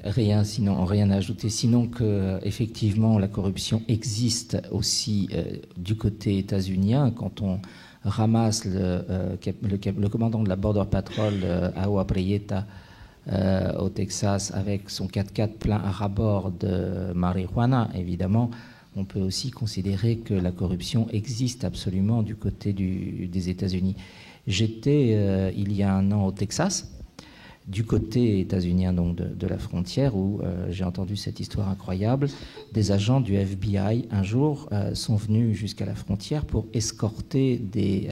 Rien à ajouter, sinon que effectivement la corruption existe aussi du côté états-unien. Quand on ramasse le commandant de la Border Patrol Agua Prieta au Texas avec son 4x4 plein à ras-bord de marijuana, évidemment, on peut aussi considérer que la corruption existe absolument du côté des États-Unis. J'étais il y a un an au Texas, du côté états-unien donc de la frontière, où j'ai entendu cette histoire incroyable. Des agents du FBI un jour sont venus jusqu'à la frontière pour escorter des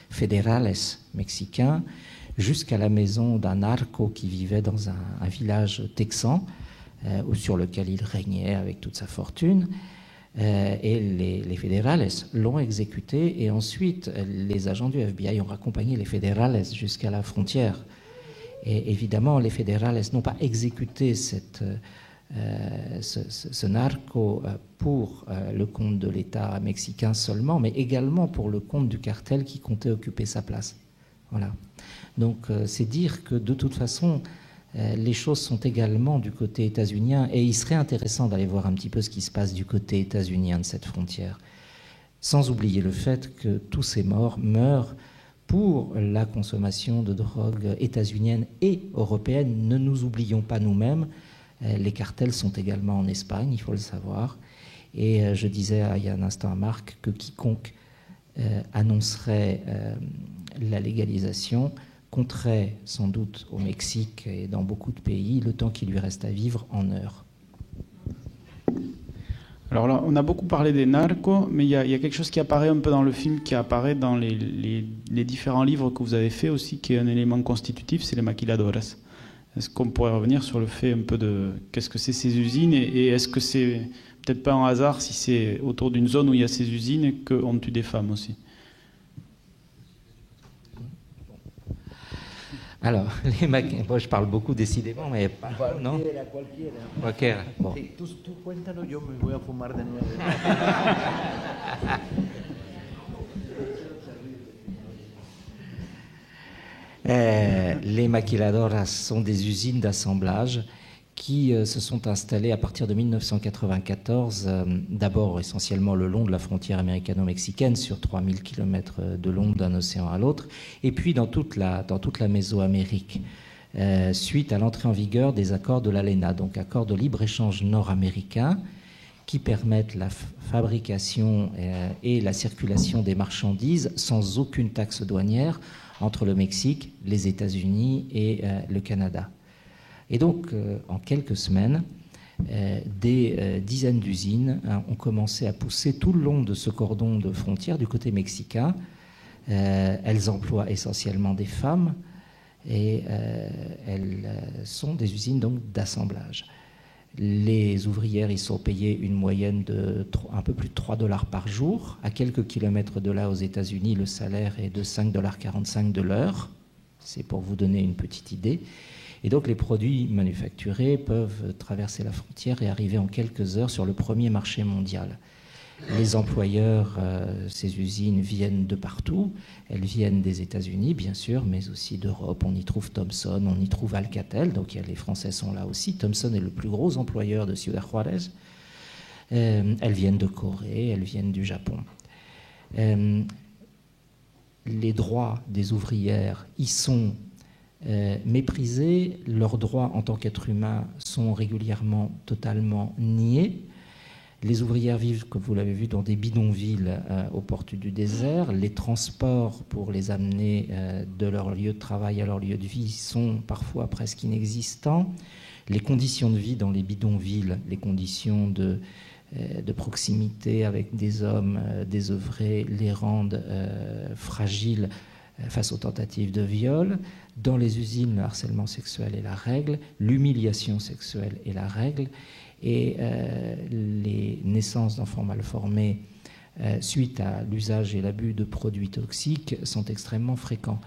fédérales mexicains jusqu'à la maison d'un narco qui vivait dans un village texan sur lequel il régnait avec toute sa fortune. Et les fédérales l'ont exécuté, et ensuite les agents du FBI ont raccompagné les fédérales jusqu'à la frontière. Et évidemment, les fédérales n'ont pas exécuté ce narco pour le compte de l'État mexicain seulement, mais également pour le compte du cartel qui comptait occuper sa place. Voilà. Donc c'est dire que de toute façon, les choses sont également du côté états-unien, et il serait intéressant d'aller voir un petit peu ce qui se passe du côté états-unien de cette frontière, sans oublier le fait que tous ces morts meurent pour la consommation de drogue états-unienne et européenne. Ne nous oublions pas nous-mêmes, les cartels sont également en Espagne, il faut le savoir. Et je disais il y a un instant à Marc que quiconque annoncerait la légalisation compterait sans doute au Mexique et dans beaucoup de pays le temps qu'il lui reste à vivre en heures. Alors là, on a beaucoup parlé des narcos, mais il y a quelque chose qui apparaît un peu dans le film, qui apparaît dans les différents livres que vous avez faits aussi, qui est un élément constitutif, c'est les maquiladoras. Est-ce qu'on pourrait revenir sur le fait un peu de qu'est-ce que c'est ces usines, et est-ce que c'est peut-être pas un hasard si c'est autour d'une zone où il y a ces usines qu'on tue des femmes aussi? Alors, moi je parle beaucoup décidément, mais pas, non? Cualquiera. Bon. Tú cuéntalo, yo me voy a fumar de nuevo. Les maquiladoras sont des usines d'assemblage qui se sont installées à partir de 1994, d'abord essentiellement le long de la frontière américano-mexicaine, sur 3000 km de long d'un océan à l'autre, et puis dans toute la Mésoamérique, suite à l'entrée en vigueur des accords de l'ALENA, donc accords de libre-échange nord-américains, qui permettent la fabrication et la circulation des marchandises sans aucune taxe douanière entre le Mexique, les États-Unis et le Canada. Et donc, en quelques semaines, des dizaines d'usines ont commencé à pousser tout le long de ce cordon de frontière du côté mexicain. Elles emploient essentiellement des femmes, et elles sont des usines donc d'assemblage. Les ouvrières y sont payées une moyenne de un peu plus de $3 par jour. À quelques kilomètres de là, aux États-Unis, le salaire est de $5,45 de l'heure. C'est pour vous donner une petite idée. Et donc les produits manufacturés peuvent traverser la frontière et arriver en quelques heures sur le premier marché mondial. Les employeurs, ces usines viennent de partout. Elles viennent des États-Unis, bien sûr, mais aussi d'Europe. On y trouve Thomson, on y trouve Alcatel, donc les Français sont là aussi. Thomson est le plus gros employeur de Ciudad Juárez. Elles viennent de Corée, elles viennent du Japon. Les droits des ouvrières y sont méprisés, leurs droits en tant qu'êtres humains sont régulièrement totalement niés. Les ouvrières vivent, comme vous l'avez vu, dans des bidonvilles aux portes du désert. Les transports pour les amener de leur lieu de travail à leur lieu de vie sont parfois presque inexistants. Les conditions de vie dans les bidonvilles, les conditions de proximité avec des hommes désœuvrés les rendent fragiles face aux tentatives de viol. Dans les usines, le harcèlement sexuel est la règle, l'humiliation sexuelle est la règle, et les naissances d'enfants mal formés suite à l'usage et l'abus de produits toxiques sont extrêmement fréquents.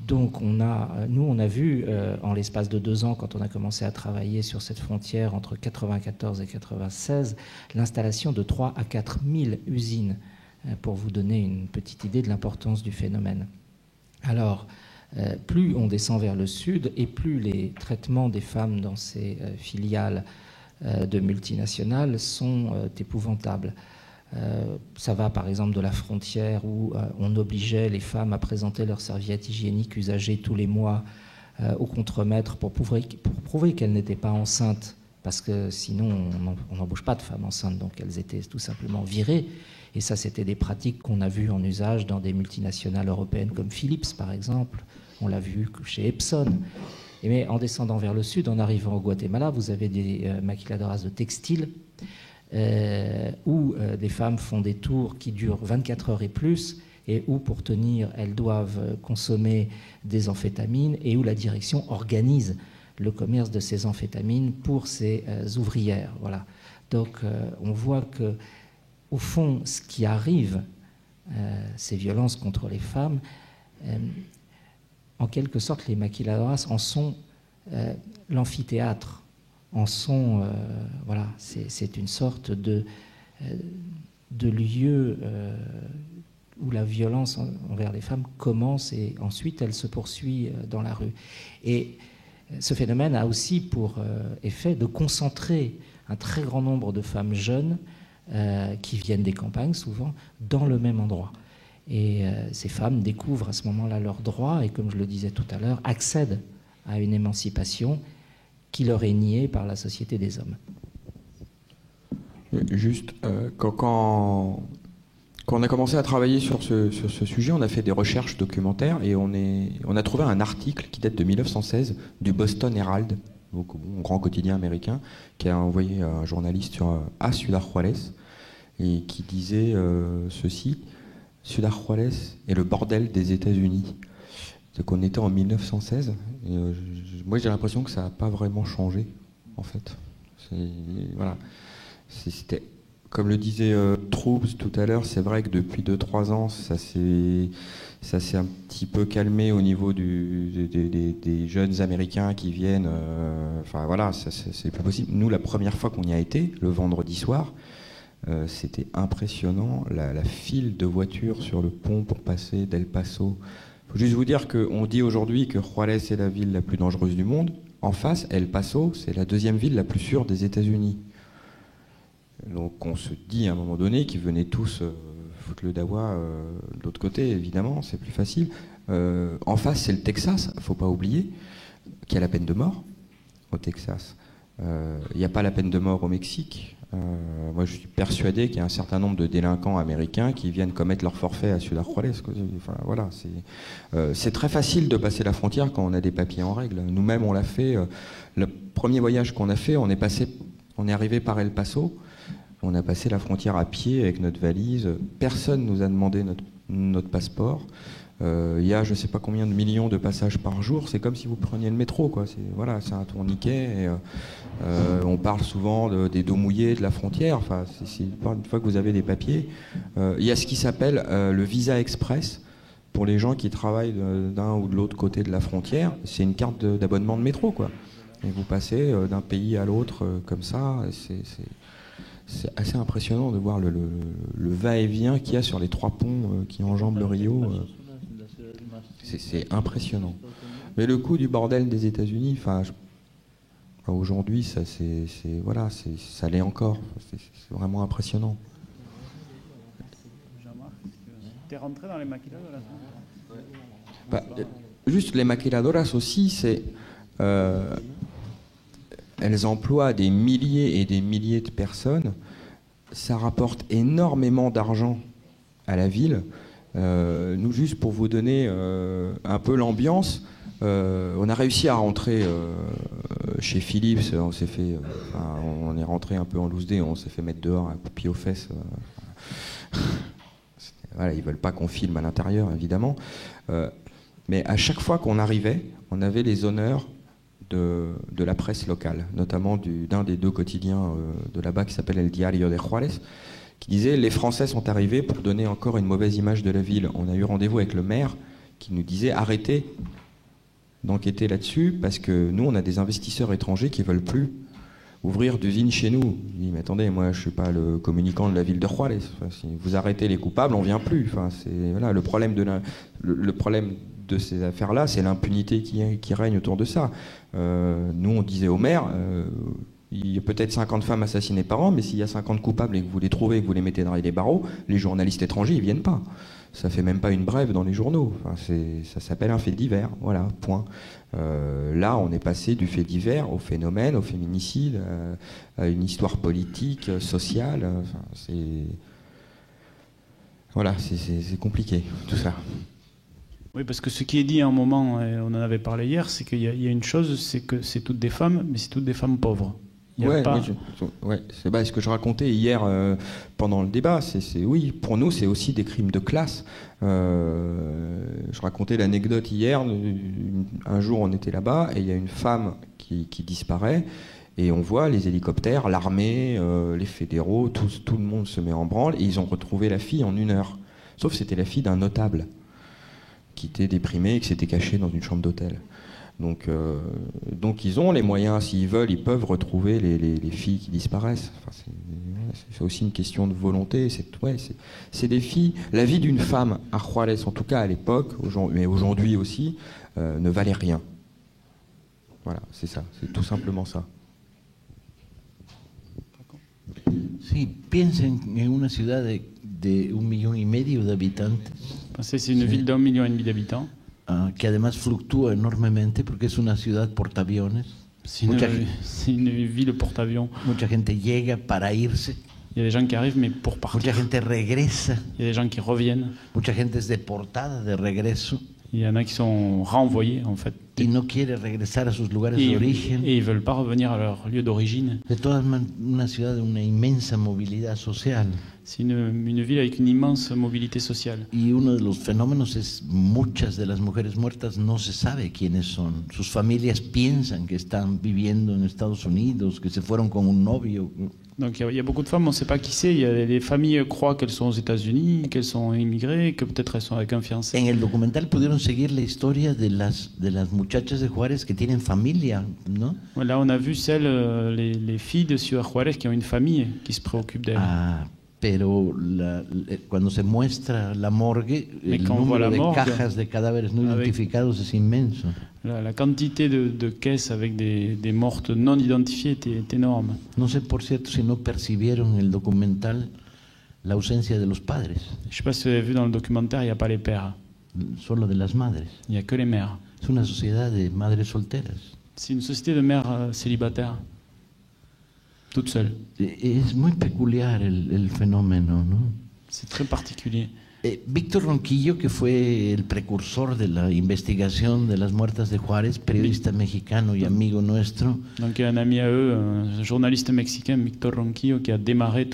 Donc on a vu en l'espace de 2 ans, quand on a commencé à travailler sur cette frontière entre 1994 et 1996, l'installation de 3 à 4 000 usines, pour vous donner une petite idée de l'importance du phénomène. Alors, plus on descend vers le sud et plus les traitements des femmes dans ces filiales de multinationales sont épouvantables. Ça va par exemple de la frontière où on obligeait les femmes à présenter leurs serviettes hygiéniques usagées tous les mois au contremaître pour prouver qu'elles n'étaient pas enceintes, parce que sinon on n'embauche pas de femmes enceintes, donc elles étaient tout simplement virées. Et ça, c'était des pratiques qu'on a vues en usage dans des multinationales européennes comme Philips par exemple, on l'a vu chez Epson. Mais en descendant vers le sud, en arrivant au Guatemala, vous avez des maquiladoras de textile où des femmes font des tours qui durent 24 heures et plus, et où pour tenir, elles doivent consommer des amphétamines, et où la direction organise le commerce de ces amphétamines pour ces ouvrières. Voilà. Donc on voit que, au fond, ce qui arrive, ces violences contre les femmes, en quelque sorte, les maquiladoras en sont l'amphithéâtre, en sont, voilà, c'est une sorte de lieu où la violence envers les femmes commence et ensuite elle se poursuit dans la rue. Et ce phénomène a aussi pour effet de concentrer un très grand nombre de femmes jeunes qui viennent des campagnes souvent dans le même endroit. Et ces femmes découvrent à ce moment-là leurs droits et, comme je le disais tout à l'heure, accèdent à une émancipation qui leur est niée par la société des hommes. Juste, quand on a commencé à travailler sur ce sujet, on a fait des recherches documentaires et on a trouvé un article qui date de 1916 du Boston Herald, donc un grand quotidien américain, qui a envoyé un journaliste à Ciudad Juárez et qui disait ceci: Ciudad Juárez est le bordel des États-Unis. Donc on était en 1916. Et moi j'ai l'impression que ça n'a pas vraiment changé, en fait. Voilà. C'était, comme le disait Troops tout à l'heure, c'est vrai que depuis 2-3 ans, ça s'est un petit peu calmé au niveau des jeunes Américains qui viennent. Enfin voilà, c'est plus possible. Nous, la première fois qu'on y a été, le vendredi soir, c'était impressionnant, la file de voitures sur le pont pour passer d'El Paso. Il faut juste vous dire qu'on dit aujourd'hui que Juárez est la ville la plus dangereuse du monde. En face, El Paso, c'est la deuxième ville la plus sûre des États-Unis. Donc on se dit à un moment donné qu'ils venaient tous foutre le dawa de l'autre côté, évidemment, c'est plus facile. En face, c'est le Texas, il ne faut pas oublier, qu'il y a la peine de mort au Texas. Il n'y a pas la peine de mort au Mexique. Moi, je suis persuadé qu'il y a un certain nombre de délinquants américains qui viennent commettre leur forfait à Ciudad Juárez. Enfin, voilà, c'est très facile de passer la frontière quand on a des papiers en règle. Nous-mêmes, on l'a fait. Le premier voyage qu'on a fait, on est arrivé par El Paso. On a passé la frontière à pied avec notre valise. Personne nous a demandé notre passeport. Il y a je ne sais pas combien de millions de passages par jour. C'est comme si vous preniez le métro, quoi. C'est un tourniquet. Et, on parle souvent des dos mouillés de la frontière. Enfin, une fois que vous avez des papiers, il y a ce qui s'appelle le visa express pour les gens qui travaillent d'un ou de l'autre côté de la frontière. C'est une carte d'abonnement de métro, quoi. Et vous passez d'un pays à l'autre comme ça. C'est assez impressionnant de voir le va-et-vient qu'il y a sur les 3 ponts qui enjambent le Rio. C'est impressionnant. Mais le coût du bordel des États-Unis, aujourd'hui, ça l'est encore. C'est vraiment impressionnant. T'es rentré dans les maquiladoras? Juste les maquiladoras aussi, elles emploient des milliers et des milliers de personnes. Ça rapporte énormément d'argent à la ville. Nous, juste pour vous donner un peu l'ambiance, on a réussi à rentrer chez Philips. On est rentré un peu en loose day, on s'est fait mettre dehors un coup de pied aux fesses. Voilà, ils veulent pas qu'on filme à l'intérieur, évidemment. Mais à chaque fois qu'on arrivait, on avait les honneurs de la presse locale, notamment d'un des 2 quotidiens de là-bas qui s'appelle El Diario de Juárez, qui disait: les Français sont arrivés pour donner encore une mauvaise image de la ville. On a eu rendez-vous avec le maire qui nous disait: arrêtez d'enquêter là-dessus parce que nous, on a des investisseurs étrangers qui veulent plus ouvrir d'usine chez nous. Il dit, mais attendez, moi je suis pas le communicant de la ville de Juárez. Enfin, si vous arrêtez les coupables, on vient plus. Enfin, voilà, le problème de ces affaires-là, c'est l'impunité qui règne autour de ça. Nous, on disait au maire, il y a peut-être 50 femmes assassinées par an, mais s'il y a 50 coupables et que vous les trouvez et que vous les mettez derrière les barreaux, les journalistes étrangers, ils viennent pas. Ça fait même pas une brève dans les journaux. Enfin, ça s'appelle un fait divers. Voilà, point. Là, on est passé du fait divers au phénomène, au féminicide, à une histoire politique, sociale. Enfin, voilà, c'est compliqué, tout ça. Oui, parce que ce qui est dit à un moment, et on en avait parlé hier, c'est qu'il y a une chose, c'est que c'est toutes des femmes, mais c'est toutes des femmes pauvres. Ouais, c'est ce que je racontais hier pendant le débat. Oui, pour nous, c'est aussi des crimes de classe. Je racontais l'anecdote hier. Un jour, on était là-bas et il y a une femme qui disparaît. Et on voit les hélicoptères, l'armée, les fédéraux, tout le monde se met en branle. Et ils ont retrouvé la fille en 1 heure. Sauf que c'était la fille d'un notable qui était déprimé et qui s'était caché dans une chambre d'hôtel. Donc ils ont les moyens, s'ils veulent, ils peuvent retrouver les filles qui disparaissent. Enfin, c'est aussi une question de volonté. C'est des filles. La vie d'une femme à Juárez, en tout cas à l'époque, mais aujourd'hui aussi, ne valait rien. Voilà, c'est ça, c'est tout simplement ça. Sí, piensen en una ciudad de 1,5 million d'habitantes. C'est une ville d'1,5 million d'habitants. Que además fluctúa enormemente porque es una ciudad portaaviones. C'est une ville porte-avions. Mucha gente llega para irse. Il y a des gens qui arrivent, mais pour partir. Mucha gente regresa. Il y a des gens qui reviennent. Mucha gente es deportada de regreso. Il y en a qui sont renvoyés, en fait. Y no quiere regresar a sus lugares de origen. Et ils veulent pas revenir à leur lieu d'origine. De todas maneras, una ciudad de una inmensa movilidad social. C'est une ville avec une immense mobilité sociale. Y uno de los fenómenos es muchas de las mujeres muertas no se sabe quiénes son. Sus familias piensan que están viviendo en Estados Unidos, que se fueron con un novio. Donc il y a beaucoup de femmes, on ne sait pas qui c'est. Les familles croient qu'elles sont aux États-Unis, qu'elles sont immigrées, que peut-être elles sont avec un fiancé. En el documental pudieron seguir la historia de las muchachas de Juárez que tienen familia, ¿no? Là, on a vu les filles de Ciudad Juárez qui ont une famille qui se préoccupe d'elles. Ah, pero cuando se muestra la morgue, el número de cajas de cadáveres no identificados es inmenso. La quantité de caisses avec des mortes non identifiées est énorme. No sé, por cierto, si no percibieron en el documental la ausencia de los padres. Je ne sais pas si vous avez vu dans le documentaire, il n'y a pas les pères. Solo de las madres. Il n'y a que les mères. Es una sociedad de madres solteras. C'est une société de mères célibataires, toutes seules. Es muy peculiar el fenómeno, ¿no? C'est très particulier. Víctor Ronquillo, que fue el precursor de la investigación de las muertas de Juárez, periodista mexicano y amigo nuestro. Donc il y a un ami à eux, un journaliste mexicain, Víctor Ronquillo, qui a démarré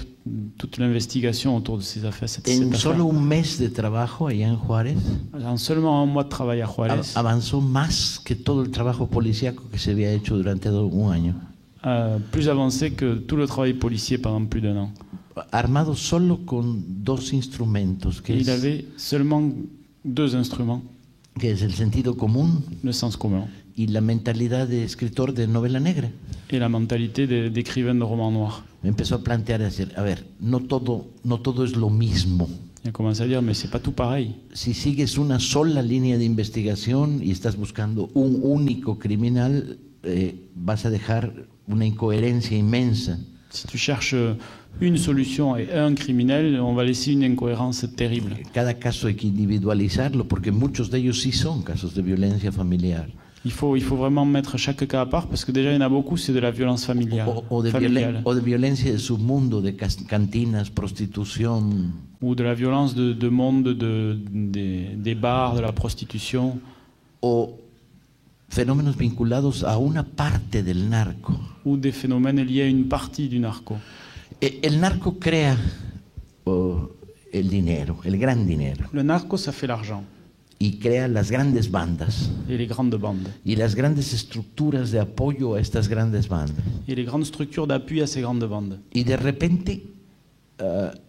toute l'investigation autour de ces affaires. En solo un mes de trabajo allá en Juárez, en seulement 1 mois de travail à Juárez, avanzó más que todo el trabajo policíaco que se había hecho durante 1 año. Plus avancé que tout le travail policier pendant plus d'1 an. Armado solo con 2 instrumentos. Il avait seulement 2 instruments. Que es el sentido común. Le sens commun. Y la mentalidad de escritor de novela negra. Et la mentalité d'écrivain de roman noir. Empezó a plantear, decir, a ver, no todo es lo mismo. Il a commencé à dire, mais c'est pas tout pareil. Si sigues una sola línea de investigación y estás buscando un único criminal, vas a dejar una incoherencia inmensa. Si tu cherches une solution et un criminel, on va laisser une incohérence terrible. Cada caso hay que individualizarlo porque muchos de ellos sí son casos de violencia familiar. Il faut vraiment mettre chaque cas à part parce que déjà il y en a beaucoup, c'est de la violence familiale. O de violencia de submundo, de cantinas, prostitución. Ou de la violence de monde, des bars, de la prostitution. O fenómenos vinculados a una parte del narco. Ou des phénomènes liés à une partie du narco. El narco crea el dinero, el gran dinero. Le narco, ça fait l'argent. Y crea las grandes bandas. Et les grandes bandes. Y las grandes estructuras de apoyo a estas grandes bandas. Et les grandes structures d'appui à ces grandes bandes. Y de repente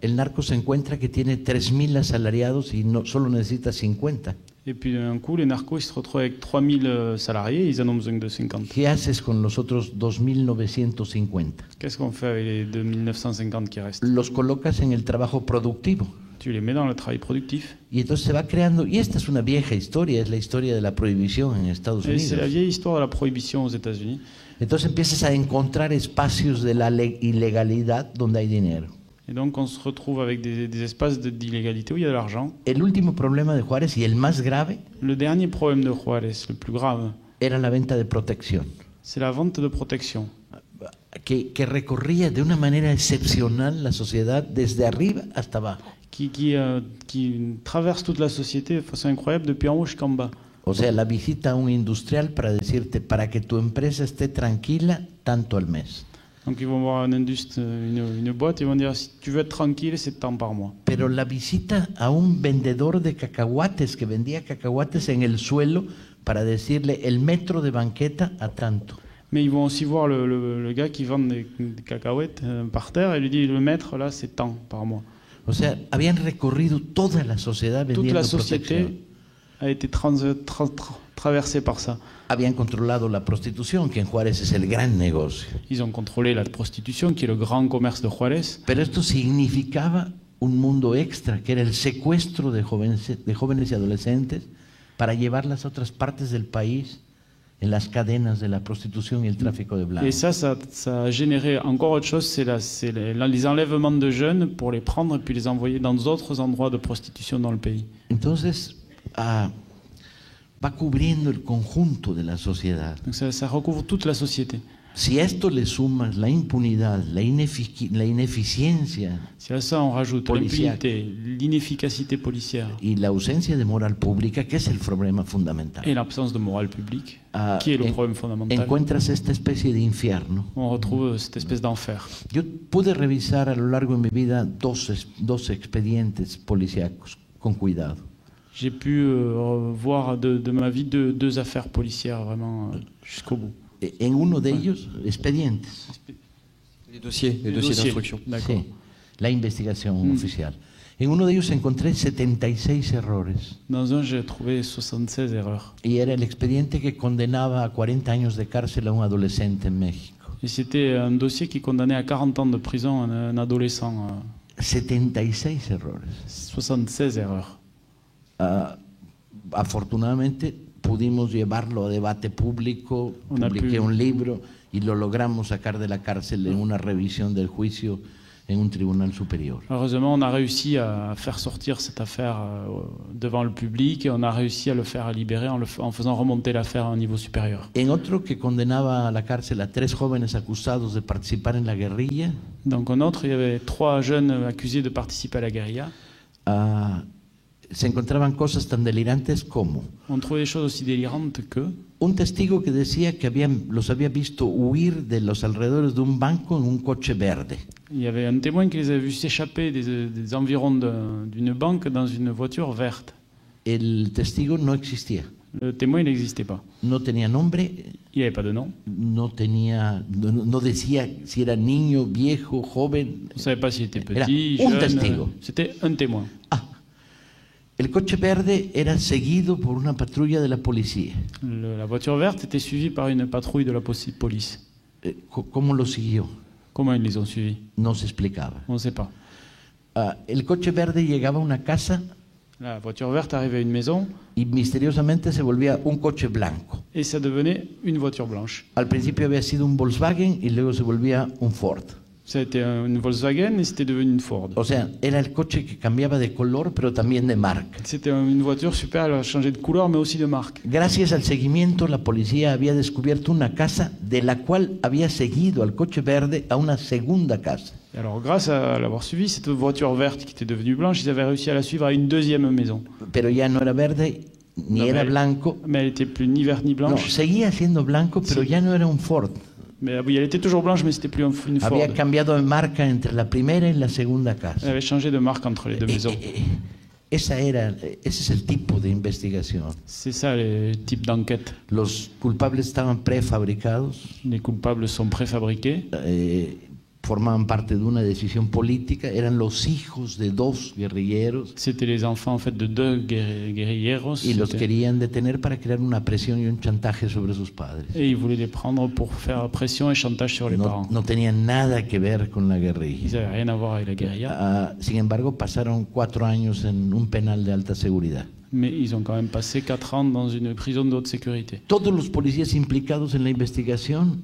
el narco se encuentra que tiene 3,000 asalariados y solo necesita 50. Et puis d'un coup, les narcos ils se retrouvent avec 3000 salariés, ils en ont besoin de 50. ¿Qué haces con los otros 2.950? Qu'est-ce qu'on fait avec les 2950 qui restent? Los colocas en el trabajo productivo. Tu les mets dans le travail productif. Y entonces se va creando, y esta es una vieja historia, es la historia de la prohibición en Estados Et c'est la Unidos. vieille histoire de la prohibition aux États-Unis. Entonces empiezas a encontrar espacios de la ilegalidad donde hay dinero. Et donc on se retrouve avec des espaces d'illégalité où il y a de l'argent. El último problema de Juárez, y el más grave, Le dernier problème de Juárez, le plus grave, era la venta de protección, c'est la vente de protection, que recorría de una manera excepcional la sociedad desde arriba hasta abajo. qui traverse toute la société de façon incroyable depuis en haut jusqu'en bas. O sea, la visita a un industrial para decirte, para que tu empresa esté tranquila, tanto al mes. Donc ils vont voir une boîte, ils vont dire si tu veux être tranquille, c'est tant par mois. Pero la visita a un vendedor de cacahuates que vendía cacahuates en el suelo para decirle el metro de banqueta a tanto. Mais ils vont aussi voir le gars qui vend des cacahuètes par terre et lui dit le maître là c'est tant par mois. O sea, habían recorrido toda la sociedad Toute vendiendo la société protección. a été traversée par ça. Habían controlado la prostitución, que en Juárez es el gran negocio. Ils ont contrôlé la prostitution, qui est le grand commerce de Juárez. Pero esto significaba un mundo extra, que era el secuestro de jóvenes y adolescentes para llevarlas a otras partes del país en las cadenas de la prostitución y el tráfico de Et blancos. ça a généré encore autre chose, c'est les enlèvements de jeunes pour les prendre et puis les envoyer dans d'autres endroits de prostitution dans le pays. Entonces, va cubriendo el conjunto de la sociedad. Donc ça recouvre toute la société. Si a esto le sumas la impunidad, la ineficiencia Si à ça on rajoute Policière. l'impunité, l'inefficacité policière y la ausencia de moral pública, que es el problema fundamental, et l'absence de morale publique, Ah, qui est le problème fondamental, encuentras esta especie de infierno. on retrouve cette espèce d'enfer. Yo pude revisar a lo largo de mi vida dos expedientes policíacos con cuidado. J'ai pu voir de ma vie deux affaires policières vraiment jusqu'au bout. En uno de ellos, expedientes, Les dossiers Les d'instruction. D'accord. sí, la investigación oficial. En uno de ellos encontré 76 errores Dans un, j'ai trouvé 76 erreurs. y era el expediente que condenaba a 40 años de cárcel a un adolescente en México. Et c'était un dossier qui condamnait à 40 ans de prison un adolescent. 76 errores. 76 erreurs. Afortunadamente pudimos llevarlo a debate público, publiqué un libro y lo logramos sacar de la cárcel en una revisión del juicio en un tribunal superior. Heureusement, on a réussi à faire sortir cette affaire devant le public et on a réussi à le faire libérer en faisant remonter l'affaire à un niveau supérieur. En otro que condenaba a la cárcel a 3 jóvenes acusados de participar en la guerrilla, Donc un autre, il y avait 3 jeunes accusés de participer à la guérilla. se encontraban cosas tan delirantes como On trouvait des choses aussi délirantes que un testigo que decía que los había visto huir de los alrededores de un banco en un coche verde. il y avait un témoin qui les avait vus s'échapper des environs d'une banque dans une voiture verte. El testigo no existía, Le témoin, il n'existait pas. no tenía nombre, Il n'y avait pas de nom. no decía si era niño, viejo, joven. On ne savait pas s'il était Era petit, un jeune. testigo. C'était un témoin. El coche verde era seguido por una patrulla de la policía. La voiture verte était suivie par une patrouille de la police. ¿Cómo lo siguió? Comment ils les ont suivis? No se explicaba. On ne sait pas. El coche verde llegaba a una casa La voiture verte arrivait à une maison y misteriosamente se volvía un coche blanco. et ça devenait une voiture blanche. Al principio había sido un Volkswagen y luego se volvía un Ford. Ça a été une Volkswagen et c'était devenu une Ford. O sea, era el coche que cambiaba de color, pero también de marca. C'était une voiture super, elle a changé de couleur mais aussi de marque. Gracias al seguimiento, la policía había descubierto una casa de la cual había seguido al coche verde a una segunda casa. Et alors grâce à l'avoir suivi, cette voiture verte qui était devenue blanche, ils avaient réussi à la suivre à une deuxième maison. Pero ya no era verde ni No, era mais- blanco. Mais elle était plus ni verte ni No, blanche. seguía siendo blanco, pero Sí. ya no era un Ford. Mais oui, elle était toujours blanche mais c'était plus une Ford. Había cambiado de marca entre la primera y la segunda Elle casa. avait changé de marque entre les deux maisons. Ese es el tipo de investigación. C'est ça les types d'enquête. Los culpables estaban prefabricados, Les coupables sont préfabriqués. formaban parte de una decisión política, eran los hijos de dos guerrilleros C'était les enfants en fait de deux guerrilleros. y los C'était- querían detener para crear una presión y un chantaje sobre sus padres. Et ils voulaient les prendre pour faire pression et chantage sur les No, parents. no tenían nada que ver con la Ils guerrilla. n'avaient rien à voir avec la guérilla, Sin embargo, pasaron 4 años en un penal de alta seguridad. mais ils ont quand même passé 4 ans dans une prison de haute sécurité. Todos los policías implicados en la investigación,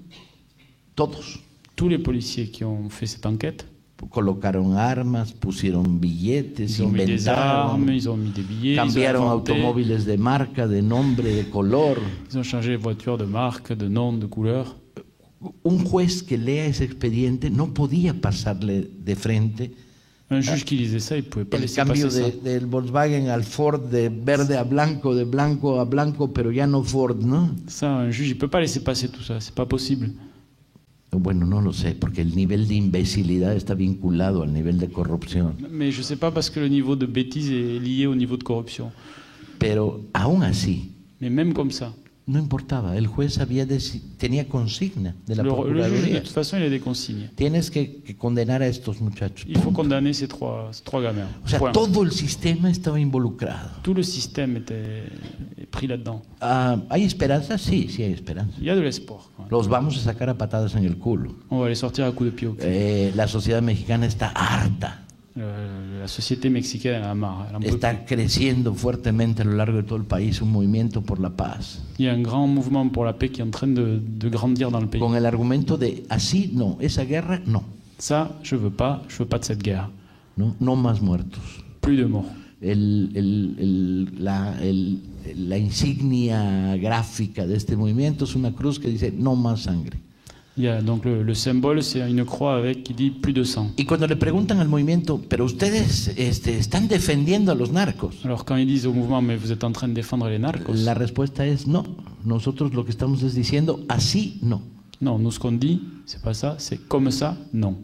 todos, Tous les policiers qui ont fait cette enquête, colocaron armas, pusieron billetes, ils ont mis des armes, inventaron, ils ont mis des billets, ils ont cambiaron inventé, automóviles de marca, de nombre, de color. ils ont changé les voitures de marque, de nom, de couleur. Un juez que lea ese expediente no podía pasarle de frente Un juge qui lisait ça, il ne pouvait pas el laisser cambio passer ça. del Volkswagen al Ford, de verde a blanco, de blanco a blanco, pero ya no Ford, ¿no? Ça, un juge, il ne peut pas laisser passer tout ça, c'est pas possible. Bueno, no lo sé, porque el nivel de imbecilidad está vinculado al nivel de corrupción. Mais je ne sais pas parce que le niveau de bêtise est lié au niveau de corruption. Pero aún así, Mais même comme ça, no importaba, el juez tenía consigna de la le juge, de Procuraduría. toute façon, il a des consignes. Tienes que condenar a estos muchachos. Il faut punto. condamner ces trois gamins. O sea, Point. todo el sistema estaba involucrado. Tout le système était pris là-dedans. ¿Hay esperanza? Sí, sí hay esperanza. Il y a de l'espoir. Quand même. Los vamos a sacar a patadas en el culo. On va les sortir à coups de pied au cul. La sociedad mexicana está harta. La société mexicaine en a marre. Elle en peut plus. Está creciendo fuertemente a lo largo de todo el país un movimiento por la paz. Il y a un grand mouvement pour la paix qui est en train de grandir dans le pays. Con el argumento de así no, esa guerra no, Ça, je veux pas de cette guerre. no más muertos. Plus de morts. La insignia gráfica de este movimiento es una cruz que dice no más sangre. Il y a donc le symbole, c'est une croix avec qui dit plus de sang. Y cuando le preguntan al movimiento, pero ustedes están defendiendo a los narcos, Alors quand ils disent au mouvement, mais vous êtes en train de défendre les narcos, la respuesta es no. Nosotros lo que estamos es diciendo así no. non, nous ce qu'on dit, c'est pas ça, c'est comme ça, non.